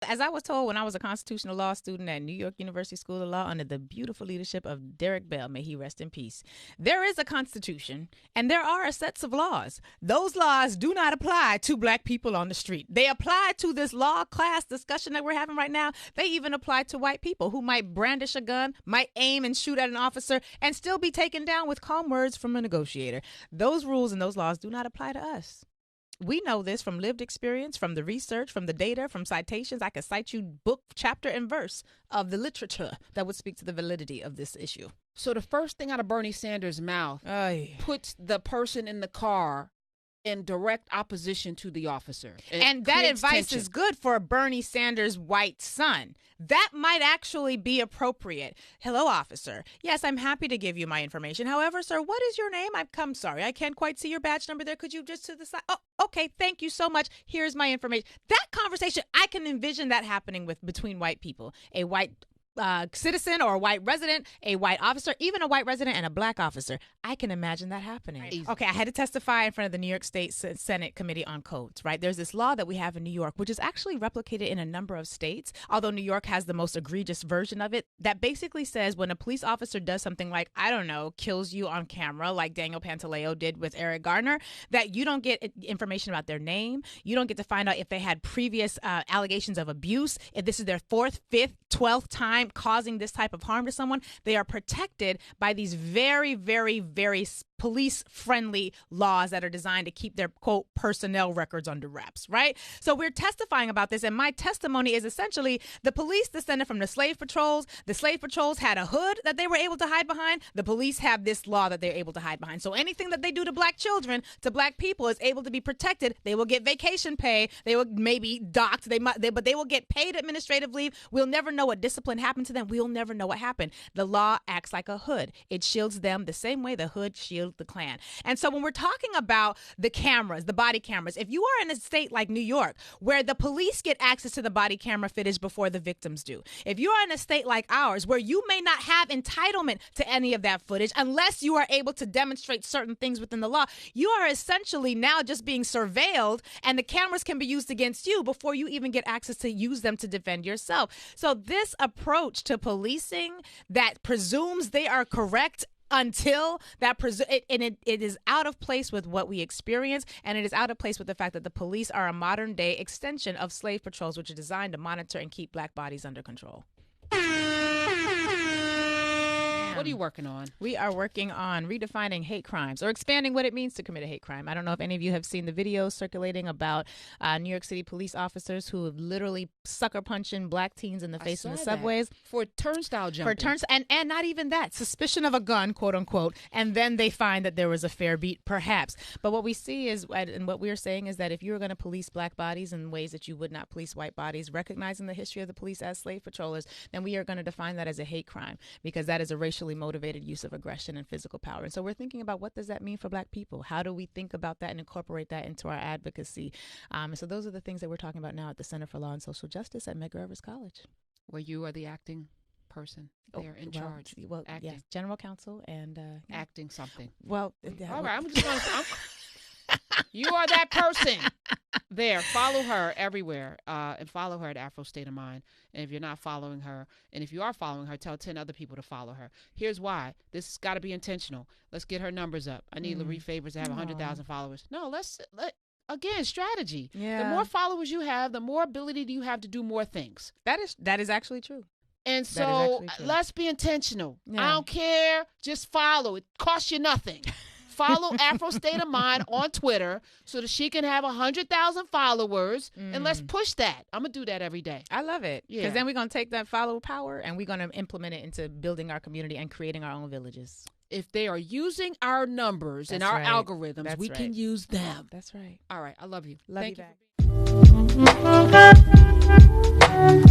As I was told when I was a constitutional law student at New York University School of Law under the beautiful leadership of Derek Bell, may he rest in peace, there is a constitution and there are sets of laws. Those laws do not apply to black people on the street. They apply to this law class discussion that we're having right now. They even apply to white people who might brandish a gun, might aim and shoot at an officer, and still be taken down with calm words from a negotiator. Those rules and those laws do not apply to us. We know this from lived experience, from the research, from the data, from citations. I could cite you book, chapter, and verse of the literature that would speak to the validity of this issue. So the first thing out of Bernie Sanders' mouth puts the person in the car in direct opposition to the officer. And that advice is good for Bernie Sanders' white son. That might actually be appropriate. Hello, officer. Yes, I'm happy to give you my information. However, sir, what is your name? I'm sorry. I can't quite see your badge number there. Could you just to the side? Oh, okay. Thank you so much. Here's my information. That conversation, I can envision that happening between white people. A white citizen or a white resident, a white officer, even a white resident and a black officer. I can imagine that happening. Right. Okay, I had to testify in front of the New York State Senate Committee on Codes, right? There's this law that we have in New York, which is actually replicated in a number of states, although New York has the most egregious version of it, that basically says when a police officer does something like, I don't know, kills you on camera, like Daniel Pantaleo did with Eric Garner, that you don't get information about their name. You don't get to find out if they had previous allegations of abuse, if this is their 4th, 5th, 12th time causing this type of harm to someone. They are protected by these very, very, very police-friendly laws that are designed to keep their, quote, personnel records under wraps, right? So we're testifying about this, and my testimony is essentially the police descended from the slave patrols. The slave patrols had a hood that they were able to hide behind. The police have this law that they're able to hide behind. So anything that they do to black children, to black people, is able to be protected. They will get vacation pay. They will maybe docked, but they will get paid administrative leave. We'll never know what discipline happened to them. We'll never know what happened. The law acts like a hood. It shields them the same way the hood shields the Klan. And so when we're talking about the cameras, the body cameras, if you are in a state like New York where the police get access to the body camera footage before the victims do, if you are in a state like ours where you may not have entitlement to any of that footage unless you are able to demonstrate certain things within the law, you are essentially now just being surveilled, and the cameras can be used against you before you even get access to use them to defend yourself. So this approach to policing that presumes they are correct until that it is out of place with what we experience, and it is out of place with the fact that the police are a modern day extension of slave patrols, which are designed to monitor and keep black bodies under control. What are you working on? We are working on redefining hate crimes, or expanding what it means to commit a hate crime. I don't know if any of you have seen the videos circulating about New York City police officers who literally sucker punching black teens in the face in the subways for turnstile jumping. And not even that, suspicion of a gun, quote unquote, and then they find that there was a fair beat, perhaps. But what we see is, and what we're saying is that if you're going to police black bodies in ways that you would not police white bodies, recognizing the history of the police as slave patrollers, then we are going to define that as a hate crime, because that is a racially motivated use of aggression and physical power. And so we're thinking about, what does that mean for black people? How do we think about that and incorporate that into our advocacy? And so those are the things that we're talking about now at the Center for Law and Social Justice at Medgar Evers College, where you are the acting person there in charge. Well, acting. Yes, general counsel and acting something. Well, all right. I'm just going to. You are that person there. Follow her everywhere, and follow her at Afro State of Mind. And if you're not following her, and if you are following her, tell 10 other people to follow her. Here's why. This has got to be intentional. Let's get her numbers up. I need Laree Favors to have 100,000 followers. No, again, strategy. Yeah. The more followers you have, the more ability you have to do more things. That is actually true. And so let's be intentional. Yeah. I don't care. Just follow. It costs you nothing. Follow Afro State of Mind on Twitter so that she can have 100,000 followers, and let's push that. I'm going to do that every day. I love it. Because then we're going to take that follower power and we're going to implement it into building our community and creating our own villages. If they are using our numbers and our algorithms, we can use them. That's right. All right. I love you. Love Thank you back.